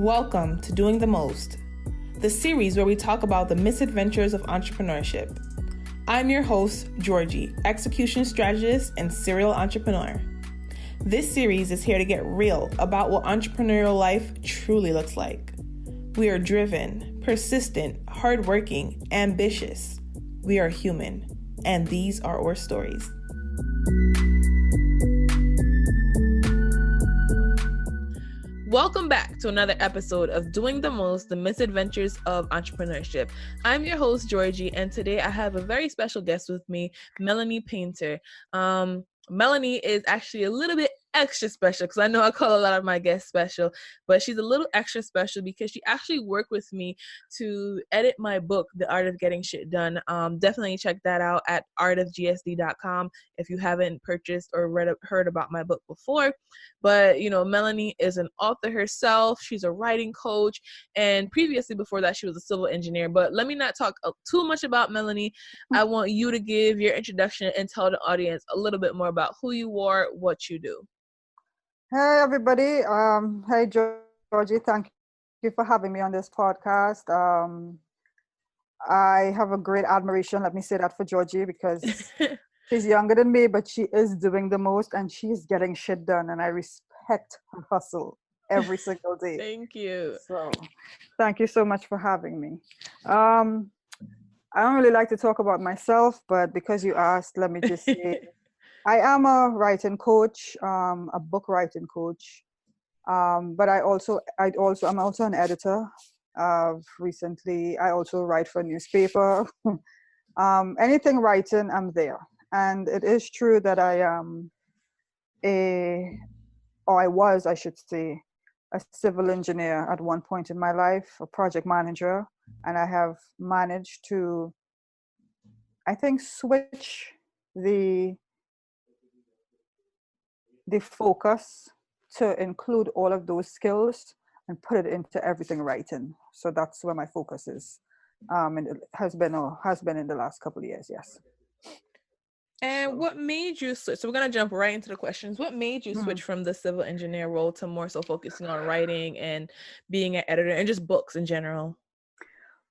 Welcome to Doing the Most, the series where we talk about the misadventures of entrepreneurship. I'm your host, Georgie, execution strategist and serial entrepreneur. This series is here to get real about what entrepreneurial life truly looks like. We are driven, persistent, hardworking, ambitious. We are human, and these are our stories. Welcome back to another episode of Doing the Most, the misadventures of entrepreneurship. I'm your host, Georgie, and today I have a very special guest with me, Mellany Paynter. Mellany is actually a little bit extra special because I know I call a lot of my guests special, but she's a little extra special because she actually worked with me to edit my book, The Art of Getting Shit Done. Definitely check that out at artofgsd.com if you haven't purchased or heard about my book before. But, you know, Mellany is an author herself. She's a writing coach. And previously, before that, she was a civil engineer. But let me not talk too much about Mellany. I want you to give your introduction and tell the audience a little bit more about who you are, what you do. Hey, everybody. Hey, Georgie. Thank you for having me on this podcast. I have a great admiration, let me say that, for Georgie, because she's younger than me, but she is doing the most and she's getting shit done. And I respect her hustle every single day. Thank you. So thank you so much for having me. I don't really like to talk about myself, but because you asked, let me just say, I am a writing coach, a book writing coach, but I'm also an editor. Recently, I also write for a newspaper. Anything writing, I'm there. And it is true that I was, I should say, a civil engineer at one point in my life, a project manager, and I have managed to, I think, switch the focus to include all of those skills and put it into everything writing. So that's where my focus is. And it has been in the last couple of years, yes. And what made you switch? So we're going to jump right into the questions. What made you switch from the civil engineer role to more so focusing on writing and being an editor and just books in general?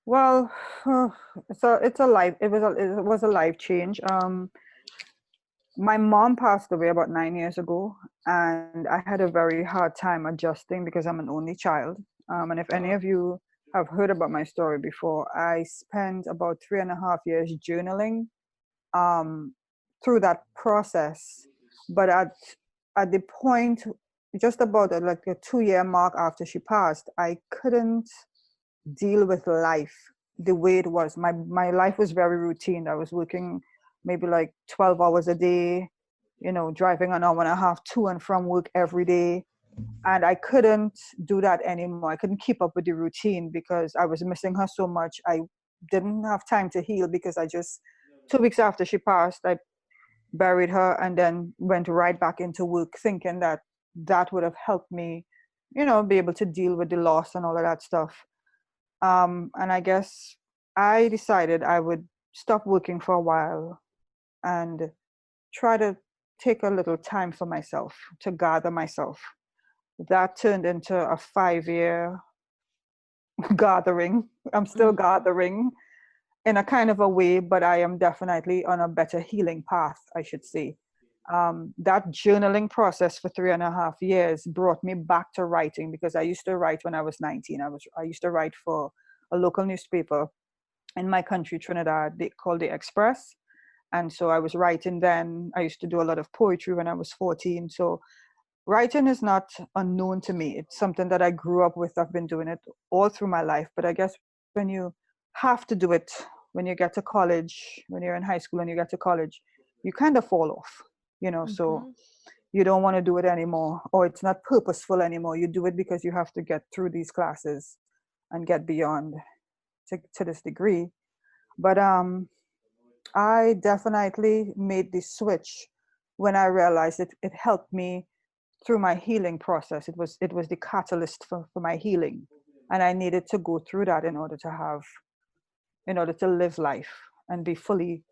Well, it was a life change. My mom passed away about 9 years ago, and I had a very hard time adjusting because I'm an only child. And if any of you have heard about my story before, I spent about 3.5 years journaling through that process. But at the point, just about like a 2-year mark after she passed, I couldn't deal with life the way it was. My life was very routine. I was working maybe like 12 hours a day, driving an hour and a half to and from work every day. And I couldn't do that anymore. I couldn't keep up with the routine because I was missing her so much. I didn't have time to heal because 2 weeks after she passed, I buried her and then went right back into work thinking that would have helped me, be able to deal with the loss and all of that stuff. And I guess I decided I would stop working for a while and try to take a little time for myself, to gather myself. That turned into a 5-year gathering. I'm still gathering in a kind of a way, but I am definitely on a better healing path, I should say. That journaling process for 3.5 years brought me back to writing because I used to write when I was 19. I used to write for a local newspaper in my country, Trinidad, called The Express. And so I was writing then. I used to do a lot of poetry when I was 14. So writing is not unknown to me. It's something that I grew up with. I've been doing it all through my life. But I guess when you have to do it, when you get to college, when you're in high school and you get to college, you kind of fall off, so you don't want to do it anymore, or it's not purposeful anymore. You do it because you have to get through these classes and get beyond to this degree. But I definitely made this switch when I realized it helped me through my healing process. It was the catalyst for my healing. And I needed to go through that in order to live life and be fully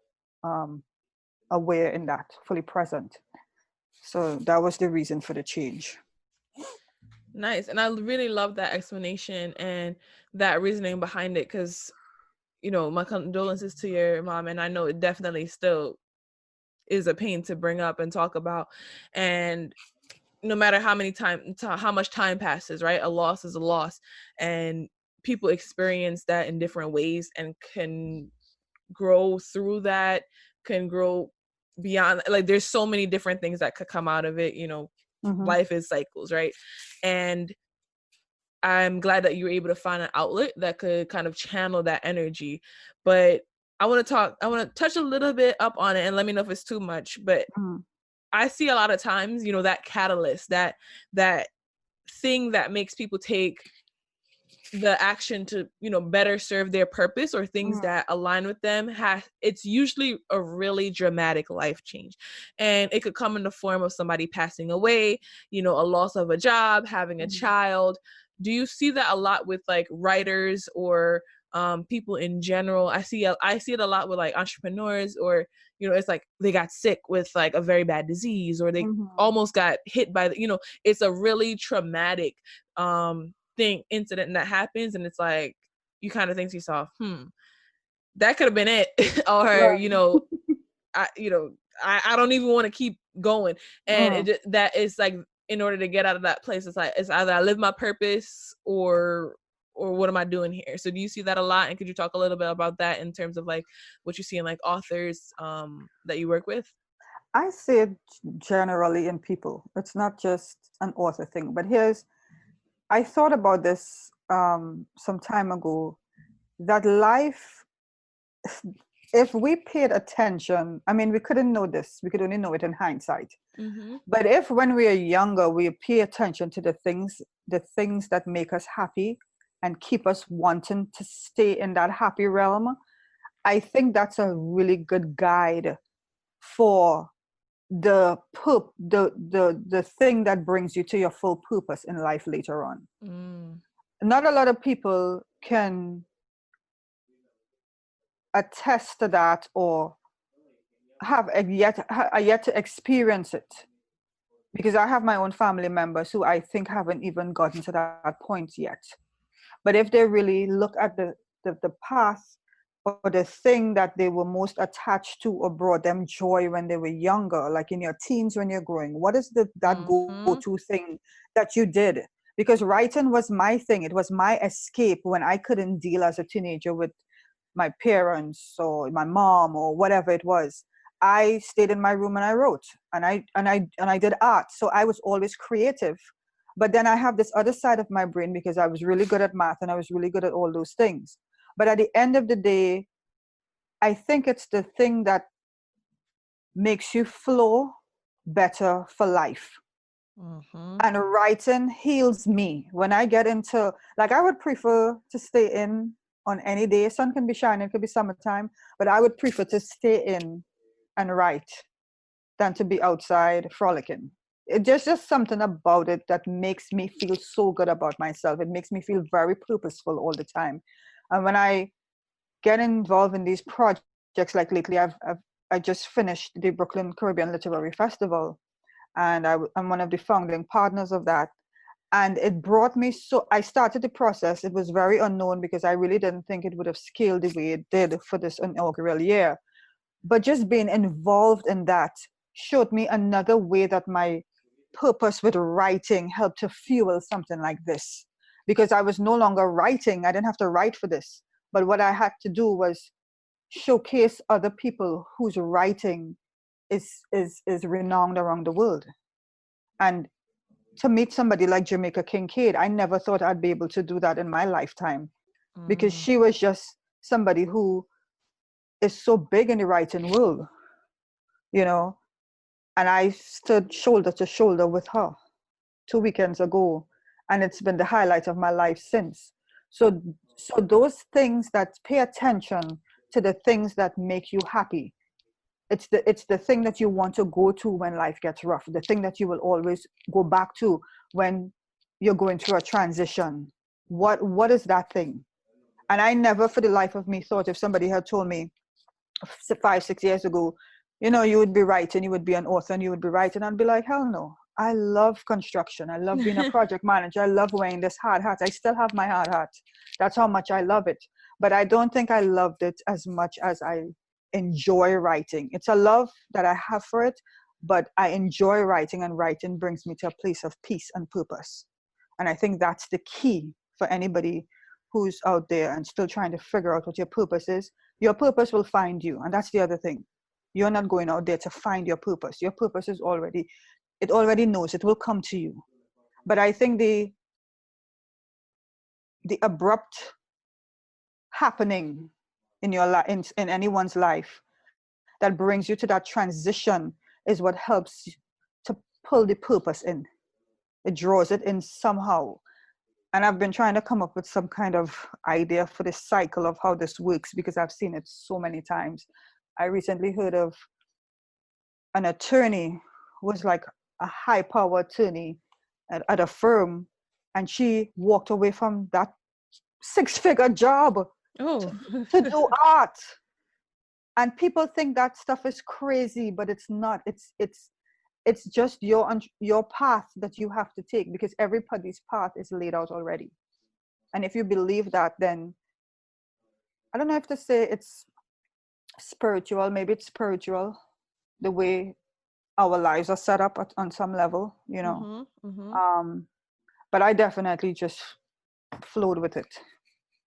aware in that, fully present. So that was the reason for the change. Nice. And I really love that explanation and that reasoning behind it, because, you know, my condolences to your mom. And I know it definitely still is a pain to bring up and talk about. And no matter how much time passes, right? A loss is a loss. And people experience that in different ways and can grow through that, can grow beyond. Like, there's so many different things that could come out of it, you know. Mm-hmm. Life is cycles, right? And I'm glad that you were able to find an outlet that could kind of channel that energy. But I want to touch a little bit up on it and let me know if it's too much. But Mm-hmm. I see a lot of times, you know, that catalyst, that thing that makes people take the action to, you know, better serve their purpose or things that align with them, it's usually a really dramatic life change. And it could come in the form of somebody passing away, you know, a loss of a job, having a child. Do you see that a lot with like writers or people in general? I see it a lot with like entrepreneurs, or, you know, it's like they got sick with like a very bad disease, or they Mm-hmm. almost got hit by you know, it's a really traumatic incident that happens, and it's like you kind of think to yourself, that could have been it. Or, Right. you know, I don't even want to keep going. And Mm. that is like, in order to get out of that place, it's like, it's either I live my purpose, or what am I doing here? So do you see that a lot? And could you talk a little bit about that in terms of like what you see in like authors that you work with? I see it generally in people. It's not just an author thing. But I thought about this some time ago, that life, if we paid attention, I mean, we couldn't know this. We could only know it in hindsight. Mm-hmm. But if when we are younger, we pay attention to the things that make us happy and keep us wanting to stay in that happy realm, I think that's a really good guide for the thing that brings you to your full purpose in life later on. Mm. Not a lot of people can attest to that, or are yet to experience it, because I have my own family members who I think haven't even gotten to that point yet. But if they really look at the path or the thing that they were most attached to or brought them joy when they were younger, like in your teens when you're growing, what is that Mm-hmm. go-to thing that you did? Because writing was my thing. It was my escape when I couldn't deal as a teenager with my parents or my mom or whatever it was. I stayed in my room and I wrote, and I did art. So I was always creative. But then I have this other side of my brain, because I was really good at math and I was really good at all those things. But at the end of the day, I think it's the thing that makes you flow better for life. Mm-hmm. And writing heals me. When I get into, like, I would prefer to stay in on any day. Sun can be shining, it could be summertime, but I would prefer to stay in and write than to be outside frolicking. There's just something about it that makes me feel so good about myself. It makes me feel very purposeful all the time. And when I get involved in these projects, like lately, I just finished the Brooklyn Caribbean Literary Festival, and I'm one of the founding partners of that. And it brought me, so I started the process. It was very unknown because I really didn't think it would have scaled the way it did for this inaugural year. But just being involved in that showed me another way that my purpose with writing helped to fuel something like this. Because I was no longer writing, I didn't have to write for this. But what I had to do was showcase other people whose writing is renowned around the world. And to meet somebody like Jamaica Kincaid, I never thought I'd be able to do that in my lifetime, because Mm. she was just somebody who is so big in the writing world, you know. And I stood shoulder to shoulder with her 2 weekends ago, and it's been the highlight of my life since. So, so those things, that pay attention to the things that make you happy. It's the thing that you want to go to when life gets rough, the thing that you will always go back to when you're going through a transition. What is that thing? And I never for the life of me thought, if somebody had told me 5, 6 years ago, you know, you would be writing, you would be an author and you would be writing, I'd be like, hell no. I love construction. I love being a project manager. I love wearing this hard hat. I still have my hard hat. That's how much I love it. But I don't think I loved it as much as I enjoy writing. It's a love that I have for it, but I enjoy writing, and writing brings me to a place of peace and purpose. And I think that's the key for anybody who's out there and still trying to figure out what your purpose is. Your purpose will find you. And that's the other thing. You're not going out there to find your purpose. Your purpose is already, it already knows, it will come to you. But I think the abrupt happening in your life, in anyone's life, that brings you to that transition is what helps to pull the purpose in. It draws it in somehow. And I've been trying to come up with some kind of idea for this cycle of how this works, because I've seen it so many times. I recently heard of an attorney who was like a high power attorney at a firm, and she walked away from that 6-figure job to do art. And people think that stuff is crazy, but it's not. It's just your path that you have to take, because everybody's path is laid out already. And if you believe that, then I don't know if to say it's spiritual. Maybe it's spiritual, the way our lives are set up on some level, you know. But I definitely just flowed with it,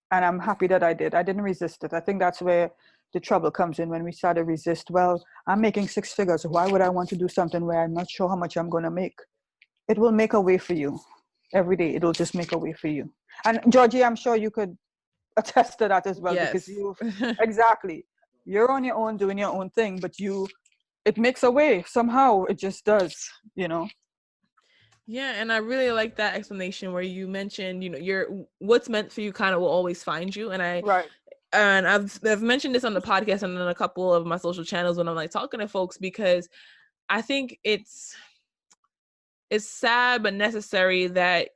and I'm happy that I did. I didn't resist it. I think that's where the trouble comes in, when we start to resist. Well, I'm making 6 figures. Why would I want to do something where I'm not sure how much I'm going to make? It will make a way for you every day. It'll just make a way for you. And Georgie, I'm sure you could attest to that as well, because you exactly, you're on your own doing your own thing, but it makes a way somehow. It just does, you know. Yeah, and I really like that explanation where you mentioned, you know, what's meant for you kind of will always find you. And I've mentioned this on the podcast and on a couple of my social channels when I'm like talking to folks, because I think it's sad but necessary that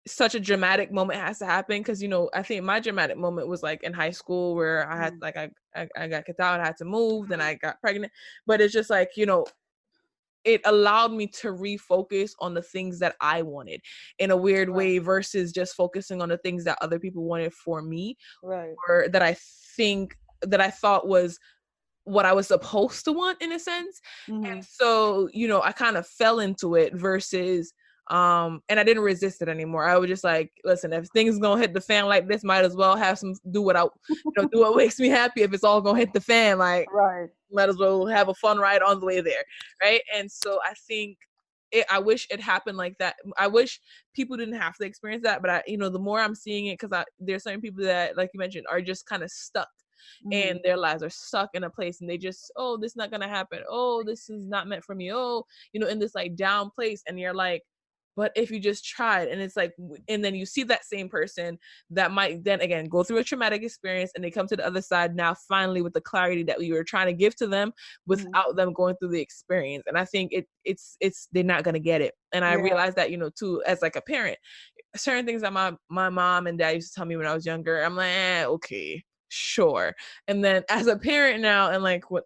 such a dramatic moment has to happen. Because, you know, I think my dramatic moment was like in high school, where I had like I got kicked out, I had to move, then I got pregnant. But it's just like, you know, it allowed me to refocus on the things that I wanted in a weird way, versus just focusing on the things that other people wanted for me, or that I thought was what I was supposed to want, in a sense. And so, you know, I kind of fell into it, versus and I didn't resist it anymore. I was just like, listen, if things gonna hit the fan like this, might as well do what makes me happy. If it's all gonna hit the fan, like might as well have a fun ride on the way there, right? And so I think I wish it happened like that. I wish people didn't have to experience that, but you know, the more I'm seeing it, because there's certain people that, like you mentioned, are just kind of stuck, and their lives are stuck in a place, and they just, oh, this is not gonna happen. Oh, this is not meant for me. Oh, you know, in this like down place, and you're like, but if you just tried, and it's like, and then you see that same person that might then again go through a traumatic experience, and they come to the other side now finally with the clarity that we were trying to give to them without them going through the experience. And I think it's they're not going to get it. And I realized that, you know, too, as like a parent, certain things that my mom and dad used to tell me when I was younger, I'm like, okay, sure. And then as a parent now, and like with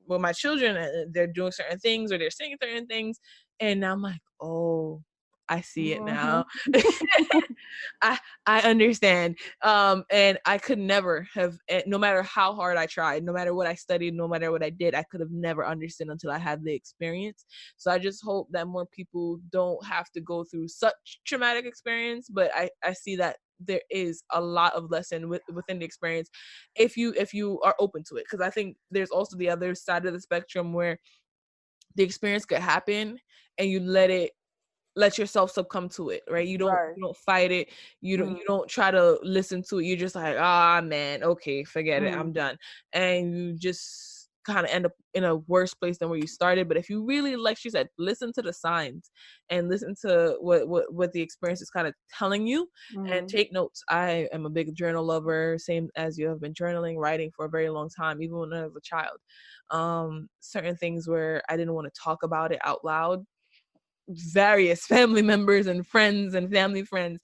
my children, they're doing certain things or they're saying certain things, and now I'm like, oh, I see it now. I understand. And I could never have, no matter how hard I tried, no matter what I studied, no matter what I did, I could have never understood until I had the experience. So I just hope that more people don't have to go through such traumatic experience. But I see that there is a lot of lesson within the experience if you are open to it. Because I think there's also the other side of the spectrum where the experience could happen and you let yourself succumb to it, right? You don't fight it. You don't try to listen to it. You're just like, man, okay, forget it, I'm done. And you just kind of end up in a worse place than where you started. But if you really, like she said, listen to the signs and listen to what the experience is kind of telling you, and take notes. I am a big journal lover, same as you. Have been journaling, writing for a very long time, even when I was a child. Certain things where I didn't want to talk about it out loud, various family members and friends and family friends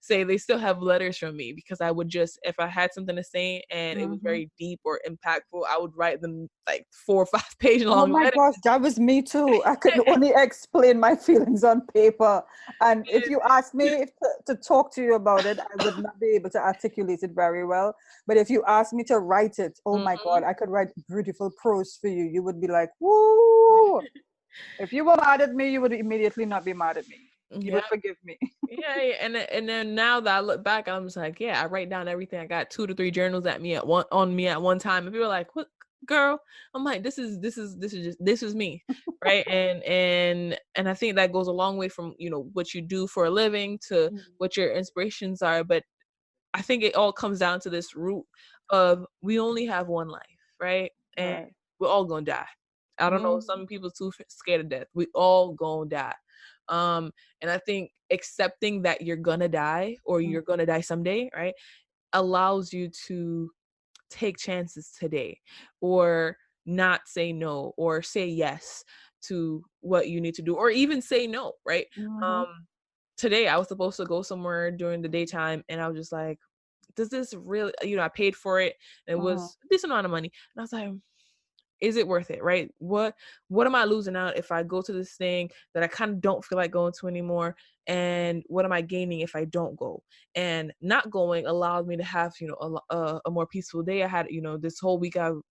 say they still have letters from me, because I would just, if I had something to say and it was Mm-hmm. very deep or impactful, I would write them like 4 or 5 page Oh long my letters. gosh, that was me too. I could only explain my feelings on paper. And if you ask me to talk to you about it, I would not be able to articulate it very well. But if you ask me to write it, oh my Mhm. God, I could write beautiful prose for you. You would be like, woo. If you were mad at me, you would immediately not be mad at me. You Yeah. would forgive me. Yeah, and then now that I look back, I'm just like, yeah, I write down everything. I got 2 to 3 journals at me at one time, and people are like, "What, girl?" I'm like, this is me, right? And I think that goes a long way from what you do for a living to what your inspirations are. But I think it all comes down to this root of we only have one life, right? And Right. we're all gonna die. I don't know. Some people too scared of death. We all gonna die. And I think accepting that you're gonna die or you're gonna die someday, right, allows you to take chances today, or not say no, or say yes to what you need to do, or even say no, right? Mm-hmm. Um, Today I was supposed to go somewhere during the daytime, and I was just like, does this really, I paid for it, and it Mm-hmm. was a decent amount of money, and I was like, is it worth it, right? What am I losing out if I go to this thing that I kind of don't feel like going to anymore? And what am I gaining if I don't go? And not going allowed me to have a more peaceful day. I had this whole week I've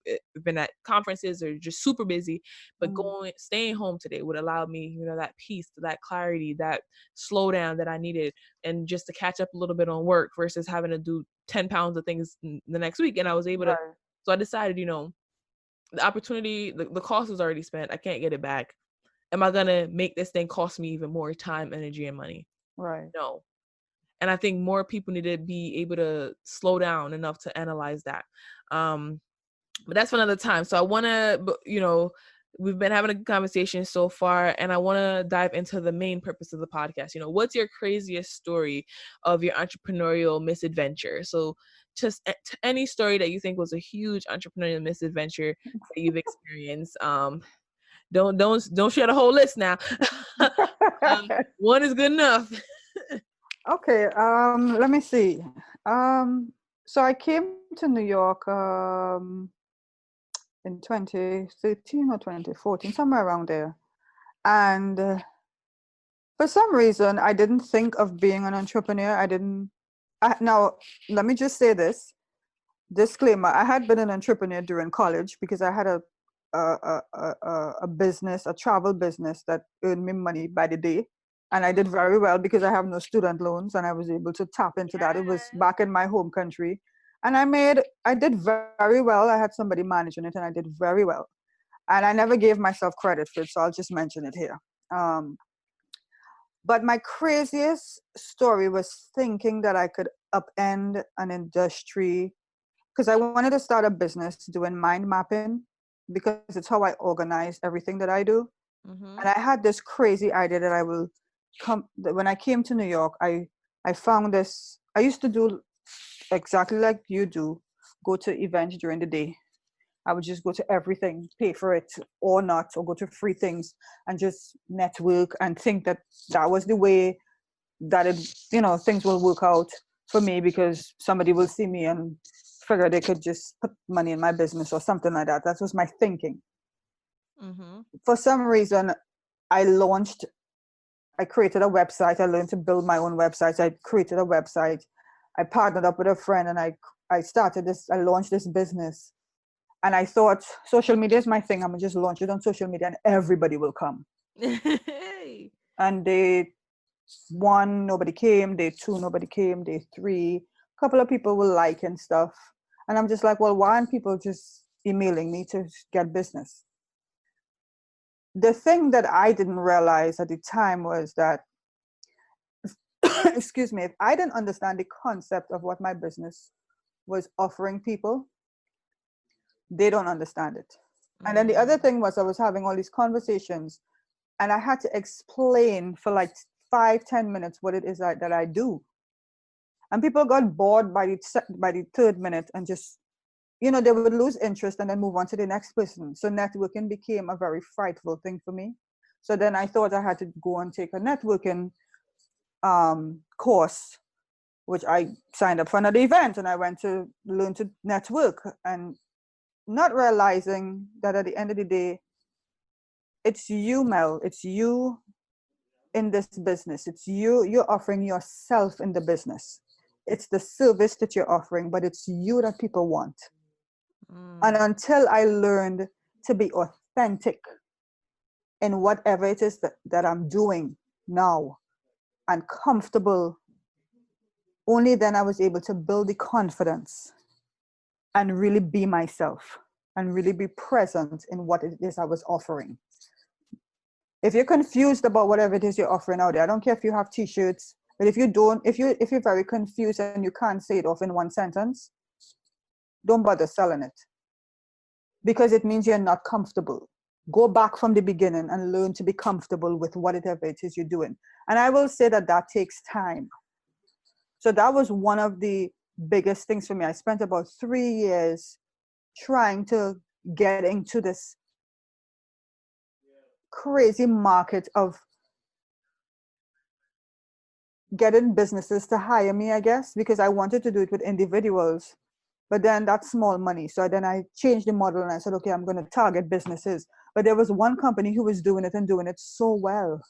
been at conferences or just super busy, but staying home today would allow me that peace, that clarity, that slow down that I needed, and just to catch up a little bit on work versus having to do 10 pounds of things the next week. And I was able to, Right. so I decided, the opportunity, the cost was already spent. I can't get it back. Am I gonna make this thing cost me even more time, energy, and money? Right. No. And I think more people need to be able to slow down enough to analyze that. Um, but that's for another time. So I want to, we've been having a conversation so far, and I want to dive into the main purpose of the podcast. What's your craziest story of your entrepreneurial misadventure? So just any story that you think was a huge entrepreneurial misadventure that you've experienced. Don't share the whole list now. One is good enough. Okay, let me see. So I came to New York in 2013 or 2014, somewhere around there. And for some reason, I didn't think of being an entrepreneur. Now, let me just say this disclaimer. I had been an entrepreneur during college because I had a business, a travel business that earned me money by the day. And I did very well because I have no student loans and I was able to tap into that. It was back in my home country. And I did very well. I had somebody managing it and I did very well. And I never gave myself credit for it, so I'll just mention it here. But my craziest story was thinking that I could upend an industry because I wanted to start a business doing mind mapping because it's how I organize everything that I do. And I had this crazy idea that when I came to New York, I found this. I used to do exactly like you do, go to events during the day. I would just go to everything, pay for it or not, or go to free things and just network and think that that was the way that things will work out for me because somebody will see me and figure they could just put money in my business or something like that. That was my thinking. For some reason, I created a website. I learned to build my own websites. I created a website. I partnered up with a friend and I launched this business. And I thought social media is my thing. I'm gonna just launch it on social media and everybody will come. And day one, nobody came. Day two, nobody came. Day three, a couple of people will like and stuff. And I'm just like, well, why aren't people just emailing me to get business? The thing that I didn't realize at the time was that, excuse me, if I didn't understand the concept of what my business was offering people, they don't understand it. And then the other thing was I was having all these conversations and I had to explain for like 5-10 minutes what it is that I do. And people got bored by the third minute and just, they would lose interest and then move on to the next person. So networking became a very frightful thing for me. So then I thought I had to go and take a networking course which I signed up for another event, and I went to learn to network, and not realizing that at the end of the day, it's you, Mel. It's you in this business. It's you. You're offering yourself in the business. It's the service that you're offering, but it's you that people want. And until I learned to be authentic in whatever it is that I'm doing now and comfortable, only then I was able to build the confidence and really be myself and really be present in what it is I was offering. If you're confused about whatever it is you're offering out there, I don't care if you have t-shirts, but if you're very confused and you can't say it off in one sentence, don't bother selling it, because it means you're not comfortable. Go back from the beginning and learn to be comfortable with whatever it is you're doing. And I will say that takes time. So that was one of the biggest things for me. I spent about 3 years trying to get into this crazy market of getting businesses to hire me, I guess, because I wanted to do it with individuals, but then that's small money. So then I changed the model and I said, okay, I'm going to target businesses. But there was one company who was doing it and doing it so well.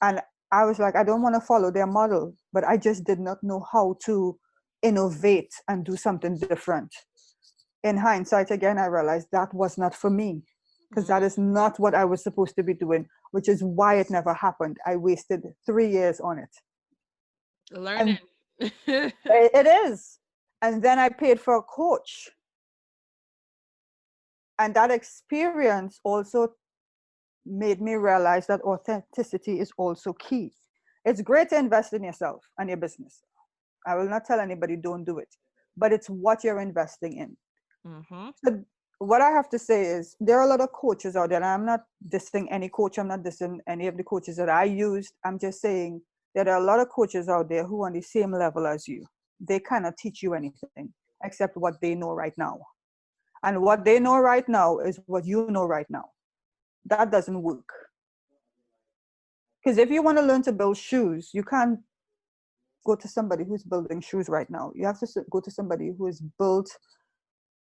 And I was like, I don't want to follow their model, but I just did not know how to innovate and do something different. In hindsight, again, I realized that was not for me, because that is not what I was supposed to be doing, which is why it never happened. I wasted 3 years on it. Learning. It is. And then I paid for a coach. And that experience also made me realize that authenticity is also key. It's great to invest in yourself and your business. I will not tell anybody don't do it, but it's what you're investing in. So what I have to say is there are a lot of coaches out there, and I'm not dissing any coach. I'm not dissing any of the coaches that I used. I'm just saying there are a lot of coaches out there who are on the same level as you. They cannot teach you anything except what they know right now. And what they know right now is what you know right now. That doesn't work. Because if you want to learn to build shoes, you can't go to somebody who's building shoes right now. You have to go to somebody who has built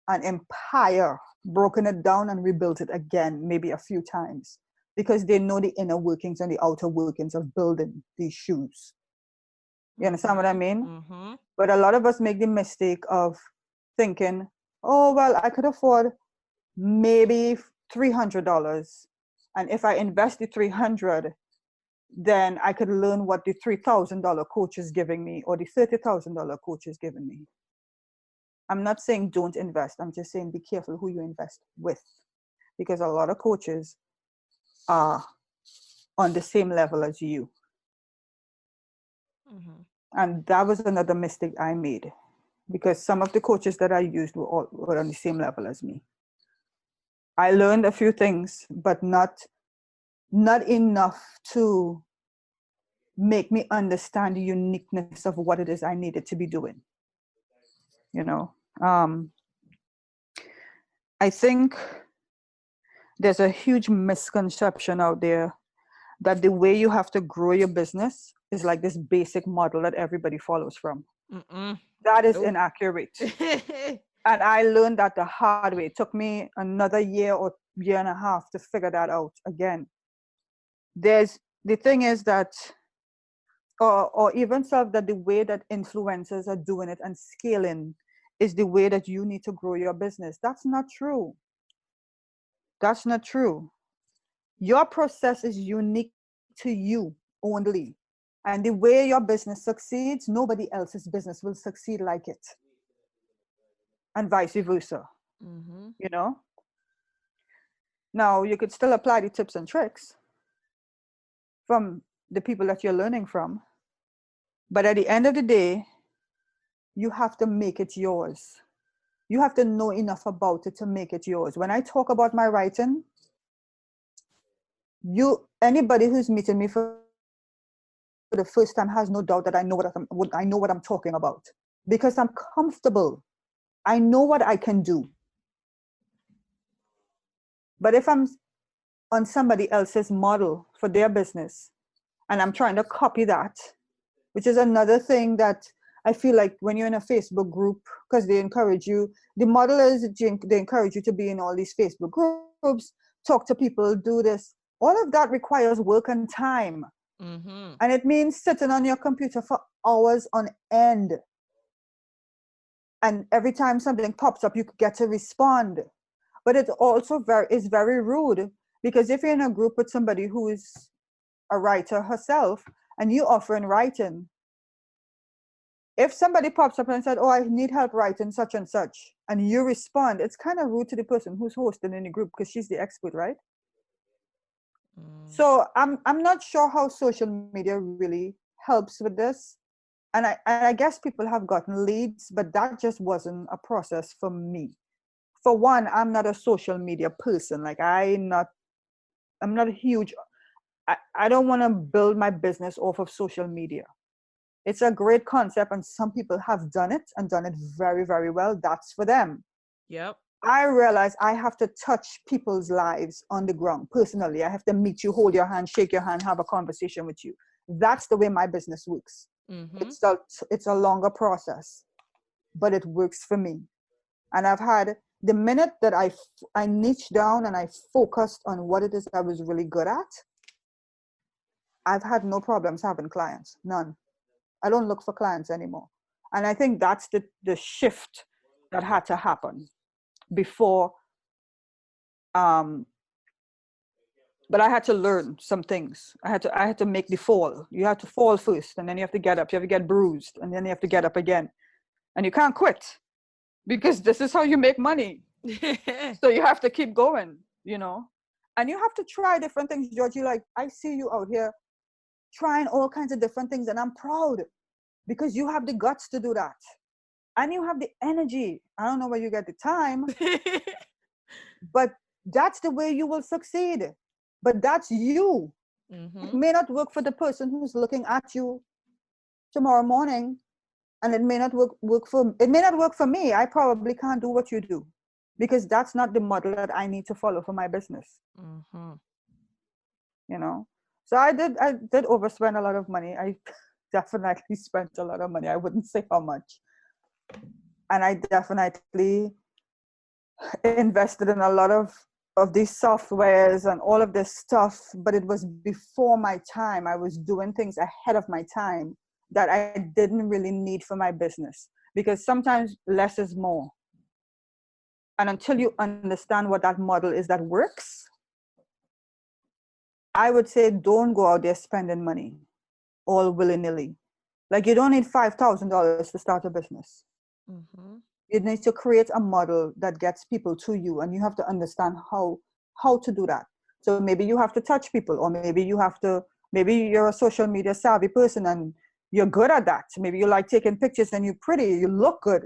an empire, broken it down and rebuilt it again, maybe a few times, because they know the inner workings and the outer workings of building these shoes. You understand what I mean? But a lot of us make the mistake of thinking, oh, well, I could afford maybe $300. And if I invest the $300, then I could learn what the $3,000 coach is giving me or the $30,000 coach is giving me. I'm not saying don't invest. I'm just saying be careful who you invest with, because a lot of coaches are on the same level as you. And that was another mistake I made, because some of the coaches that I used were on the same level as me. I learned a few things, but not enough to make me understand the uniqueness of what it is I needed to be doing. You know, I think there's a huge misconception out there that the way you have to grow your business is like this basic model that everybody follows from. That is inaccurate. And I learned that the hard way. It took me another year or year and a half to figure that out again. The thing is that, or even that the way that influencers are doing it and scaling is the way that you need to grow your business. That's not true. That's not true. Your process is unique to you only. And the way your business succeeds, nobody else's business will succeed like it. And vice versa. You know? Now, you could still apply the tips and tricks from the people that you're learning from. But at the end of the day, you have to make it yours. You have to know enough about it to make it yours. When I talk about my writing, anybody who's meeting me for the first time has no doubt that I know what I'm talking about, because I'm comfortable. I know what I can do. But if I'm on somebody else's model for their business and I'm trying to copy that, which is another thing that I feel like when you're in a Facebook group, because they encourage you, the model is they encourage you to be in all these Facebook groups, talk to people, do this. All of that requires work and time. Mm-hmm. And it means sitting on your computer for hours on end. And every time something pops up, you get to respond. But it also is very rude, because if you're in a group with somebody who is a writer herself and you offer in writing, if somebody pops up and said, oh, I need help writing such and you respond, it's kind of rude to the person who's hosting in the group, because she's the expert, right? So I'm not sure how social media really helps with this. And I guess people have gotten leads, but that just wasn't a process for me. For one, I'm not a social media person. Like I'm not a huge, I don't want to build my business off of social media. It's a great concept, and some people have done it and done it very, very well. That's for them. Yep. I realize I have to touch people's lives on the ground personally. I have to meet you, hold your hand, shake your hand, have a conversation with you. That's the way my business works. Mm-hmm. It's a longer process, but it works for me. And I've had the minute that I niched down and I focused on what it is I was really good at, I've had no problems having clients, none. I don't look for clients anymore. And I think that's the shift that had to happen before. But I had to learn some things. I had to make the fall. You have to fall first, and then you have to get up. You have to get bruised, and then you have to get up again. And you can't quit, because this is how you make money. So you have to keep going, you know. And you have to try different things, Georgie. Like, I see you out here trying all kinds of different things, and I'm proud, because you have the guts to do that. And you have the energy. I don't know where you get the time, but that's the way you will succeed. But that's you. Mm-hmm. It may not work for the person who's looking at you tomorrow morning, and it may not work for me. I probably can't do what you do, because that's not the model that I need to follow for my business. Mm-hmm. You know, so I did overspend a lot of money. I definitely spent a lot of money. I wouldn't say how much. And I definitely invested in a lot of these softwares and all of this stuff, but it was before my time. I was doing things ahead of my time that I didn't really need for my business, because sometimes less is more. And until you understand what that model is that works, I would say don't go out there spending money all willy-nilly. Like, you don't need $5,000 to start a business. Mm-hmm. You need to create a model that gets people to you, and you have to understand how to do that. So maybe you have to touch people, or maybe you're a social media savvy person and you're good at that. Maybe you like taking pictures and you're pretty, you look good.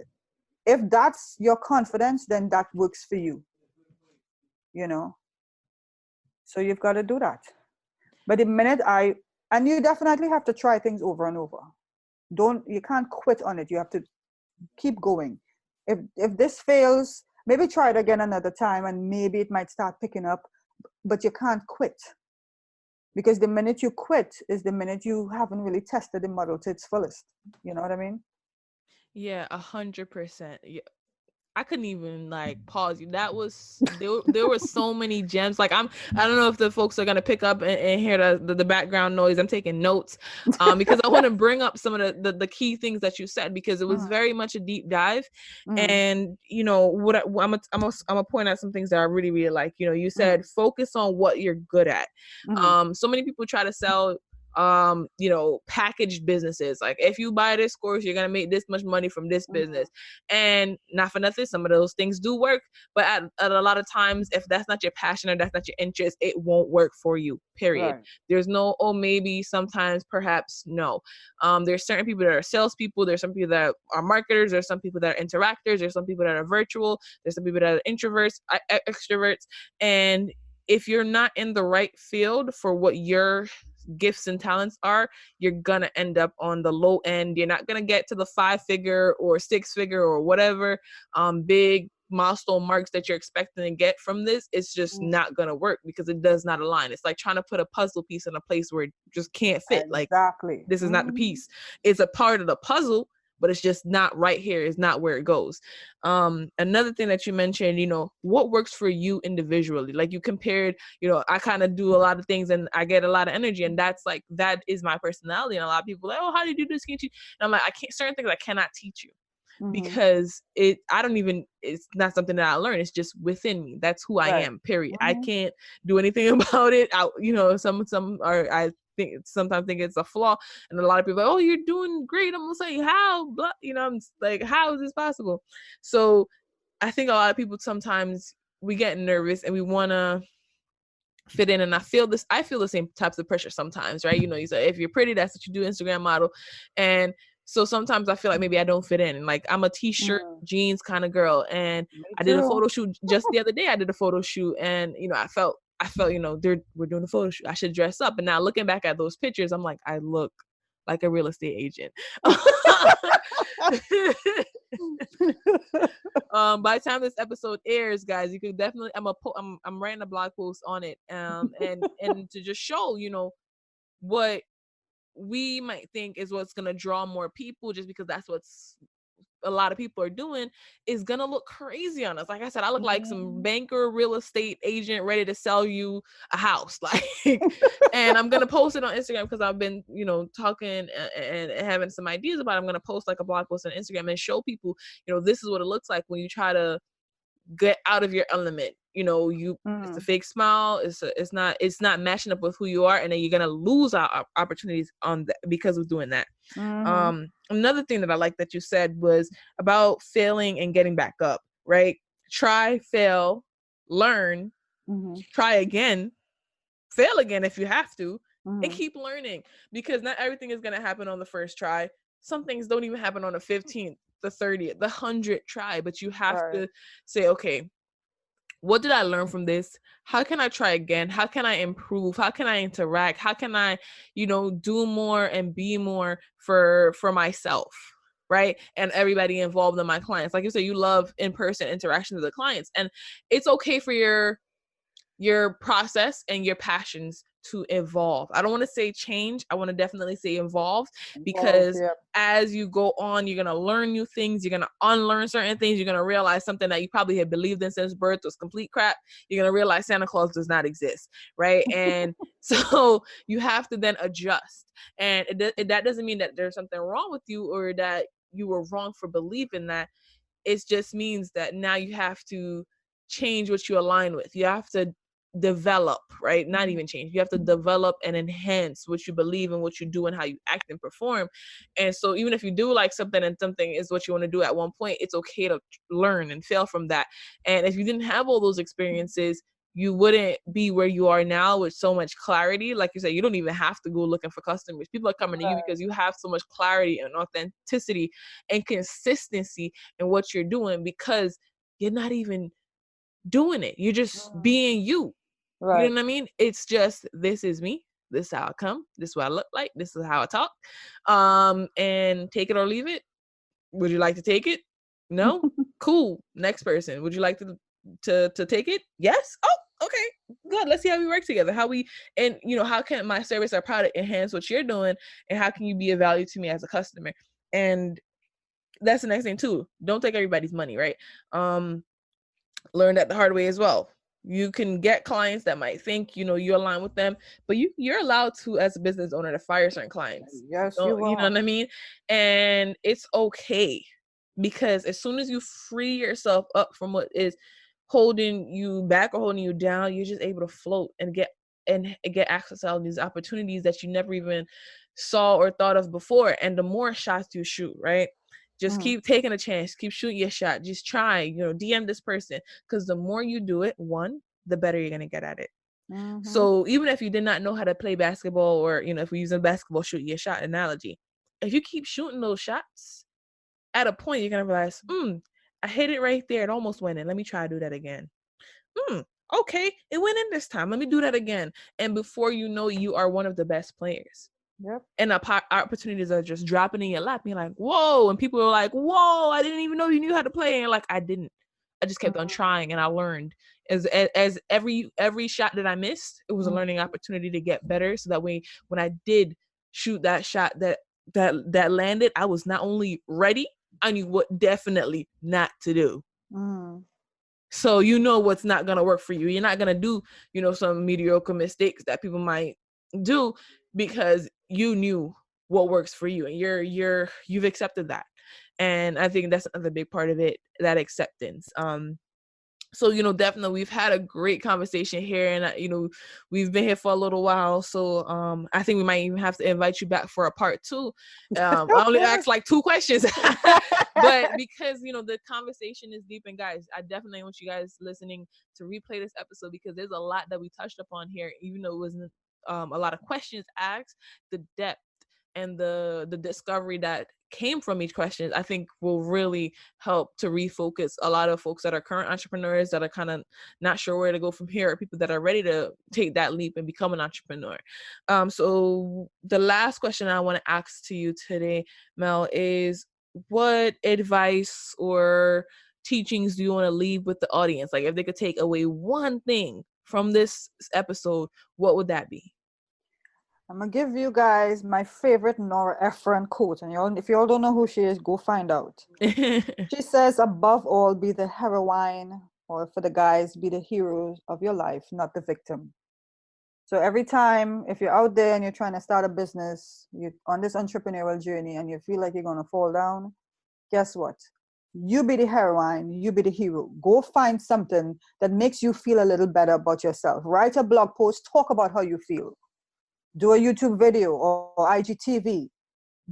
If that's your confidence, then that works for you, you know. So you've got to do that. But the minute and you definitely have to try things over and over. You can't quit on it. You have to keep going. If this fails, maybe try it again another time, and maybe it might start picking up, but you can't quit. Because the minute you quit is the minute you haven't really tested the model to its fullest. You know what I mean? Yeah, 100%. I couldn't even like pause you. That was there were so many gems. Like I don't know if the folks are gonna pick up and hear the background noise. I'm taking notes because I want to bring up some of the key things that you said, because it was very much a deep dive. And you know what I'm gonna point out some things that I really, really like. You know, you said focus on what you're good at. So many people try to sell you know, packaged businesses. Like, if you buy this course, you're gonna make this much money from this business. And not for nothing, some of those things do work, but at a lot of times, if that's not your passion or that's not your interest, it won't work for you, period. Right. There's no, oh, maybe, sometimes, perhaps, no. There's certain people that are salespeople, there's some people that are marketers, there's some people that are interactors, there's some people that are virtual, there's some people that are introverts, extroverts, and if you're not in the right field for what your gifts and talents are, you're gonna end up on the low end. You're not gonna get to the 5-figure or 6-figure or whatever big milestone marks that you're expecting to get from this, it's just not gonna work because it does not align. It's like trying to put a puzzle piece in a place where it just can't fit. Like, Exactly. this is not the piece. It's a part of the puzzle, but it's just not right here. It's not where it goes. Another thing that you mentioned, what works for you individually? Like, you compared, I kind of do a lot of things and I get a lot of energy, and that is my personality. And a lot of people are like, oh, how do you do this? Can you teach? And I'm like, certain things I cannot teach you. Because it's not something that I learned. It's just within me. That's who I am, period. I can't do anything about it. I sometimes think it's a flaw, and a lot of people are like, oh, you're doing great. I'm gonna say, how? I'm like, how is this possible? So I think a lot of people, sometimes we get nervous and we want to fit in, and I feel the same types of pressure sometimes, right? You say, if you're pretty, that's what you do, Instagram model. And so sometimes I feel like maybe I don't fit in. Like, I'm a t-shirt, jeans kind of girl. And I did a photo shoot just the other day. I did a photo shoot, and, I felt, we're doing a photo shoot. I should dress up. And now looking back at those pictures, I'm like, I look like a real estate agent. By the time this episode airs, guys, you could definitely, I'm writing a blog post on it. And to just show, what we might think is what's going to draw more people, just because that's what's a lot of people are doing, is going to look crazy on us. Like I said, I look like some banker, real estate agent ready to sell you a house. Like, and I'm going to post it on Instagram because I've been, talking and having some ideas about it. I'm going to post like a blog post on Instagram and show people, this is what it looks like when you try to get out of your element. It's a fake smile. It's not matching up with who you are, and then you're gonna lose our opportunities on that because of doing that. Another thing that I like that you said was about failing and getting back up. Right? Try, fail, learn, try again, fail again if you have to, and keep learning, because not everything is gonna happen on the first try. Some things don't even happen on the 15th, the 30th, the 100th try. But you have to say, okay, what did I learn from this? How can I try again? How can I improve? How can I interact? How can I, do more and be more for myself, right? And everybody involved in my clients. Like you said, you love in-person interactions with the clients, and it's okay for your process and your passions to evolve. I don't want to say change. I want to definitely say evolve, because as you go on, you're going to learn new things. You're going to unlearn certain things. You're going to realize something that you probably had believed in since birth was complete crap. You're going to realize Santa Claus does not exist, right? And so you have to then adjust. And that doesn't mean that there's something wrong with you or that you were wrong for believing that. It just means that now you have to change what you align with. You have to develop, right? Not even change. You have to develop and enhance what you believe in, what you do, and how you act and perform. And so even if you do like something and something is what you want to do at one point, it's okay to learn and fail from that. And if you didn't have all those experiences, you wouldn't be where you are now with so much clarity. Like you said, you don't even have to go looking for customers. People are coming to you because you have so much clarity and authenticity and consistency in what you're doing, because you're not even doing it. You're just being you. Right. You know what I mean? It's just, this is me. This is how I come. This is what I look like. This is how I talk. And take it or leave it. Would you like to take it? No? Cool. Next person. Would you like to take it? Yes? Oh, okay. Good. Let's see how we work together. How can my service or product enhance what you're doing? And how can you be of value to me as a customer? And that's the next thing too. Don't take everybody's money, right? Learn that the hard way as well. You can get clients that might think, you align with them, but you're allowed to, as a business owner, to fire certain clients. Yes, you are. You know what I mean? And it's okay, because as soon as you free yourself up from what is holding you back or holding you down, you're just able to float and get access to all these opportunities that you never even saw or thought of before. And the more shots you shoot, right? Just keep taking a chance, keep shooting your shot, just try, DM this person, because the more you do it, the better you're going to get at it. So even if you did not know how to play basketball, or, if we use a basketball shoot your shot analogy, if you keep shooting those shots, at a point, you're going to realize, I hit it right there. It almost went in. Let me try to do that again. Okay, it went in this time. Let me do that again. And before you know, you are one of the best players. Yep. And opportunities are just dropping in your lap. You're like, whoa. And people are like, whoa, I didn't even know you knew how to play. And like, I didn't. I just kept on trying, and I learned. As every shot that I missed, it was a learning opportunity to get better. So that way, when I did shoot that shot that landed, I was not only ready, I knew what definitely not to do. So you know what's not gonna work for you. You're not gonna do, some mediocre mistakes that people might do, because you knew what works for you, and you've accepted that. And I think that's another big part of it, that acceptance. So, definitely we've had a great conversation here, and, we've been here for a little while. So I think we might even have to invite you back for a part 2. I only asked like 2 questions, but because, the conversation is deep. And guys, I definitely want you guys listening to replay this episode, because there's a lot that we touched upon here, even though it wasn't a lot of questions asked. The depth and the discovery that came from each question, I think will really help to refocus a lot of folks that are current entrepreneurs that are kind of not sure where to go from here, or people that are ready to take that leap and become an entrepreneur. So the last question I want to ask to you today, Mel, is what advice or teachings do you want to leave with the audience? Like, if they could take away one thing from this episode, what would that be? I'm gonna give you guys my favorite Nora Ephron quote, and if you all don't know who she is, go find out. She says, "Above all, be the heroine, or for the guys, be the hero of your life, not the victim." So every time, if you're out there and you're trying to start a business, you're on this entrepreneurial journey, and you feel like you're gonna fall down, guess what? You be the heroine, you be the hero. Go find something that makes you feel a little better about yourself. Write a blog post, talk about how you feel. Do a YouTube video or IGTV.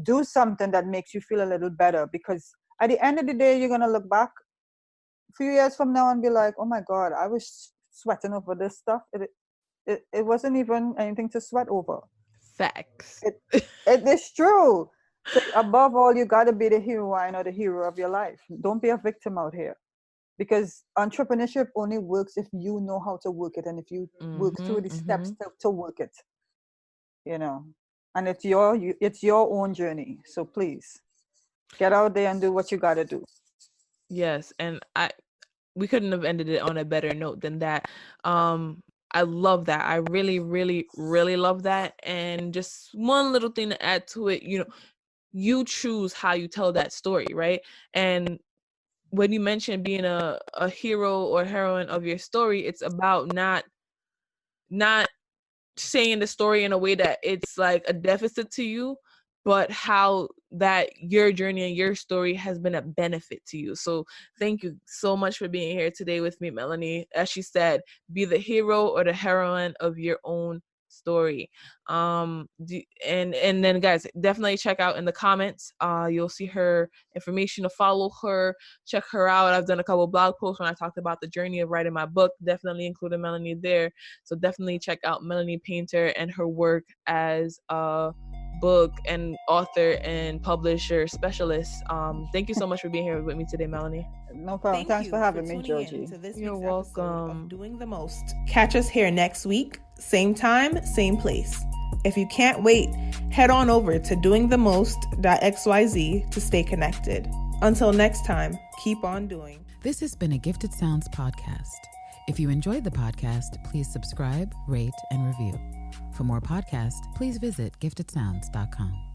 Do something that makes you feel a little better, because at the end of the day, you're going to look back a few years from now and be like, oh my God, I was sweating over this stuff. It wasn't even anything to sweat over. Facts. It is true. So above all, you got to be the heroine or the hero of your life. Don't be a victim out here, because entrepreneurship only works if you know how to work it, and if you work through the steps to work it. And it's your own journey. So please get out there and do what you got to do. Yes. And we couldn't have ended it on a better note than that. I love that. I really, really, really love that. And just one little thing to add to it, you choose how you tell that story, right? And when you mention being a hero or heroine of your story, it's about not saying the story in a way that it's like a deficit to you, but how that your journey and your story has been a benefit to you. So thank you so much for being here today with me, Mellany. As she said, be the hero or the heroine of your own story. And then guys, definitely check out in the comments. You'll see her information to follow her. Check her out. I've done a couple blog posts when I talked about the journey of writing my book. Definitely included Mellany there. So definitely check out Mellany Paynter and her work as a book and author and publisher specialist. Thank you so much for being here with me today, Mellany. No problem. Thanks for having me, Georgie. You're welcome. Doing the Most. Catch us here next week, same time, same place. If you can't wait, head on over to doingthemost.xyz to stay connected. Until next time, keep on doing. This has been a Gifted Sounds podcast. If you enjoyed the podcast, please subscribe, rate, and review. For more podcasts, please visit giftedsounds.com.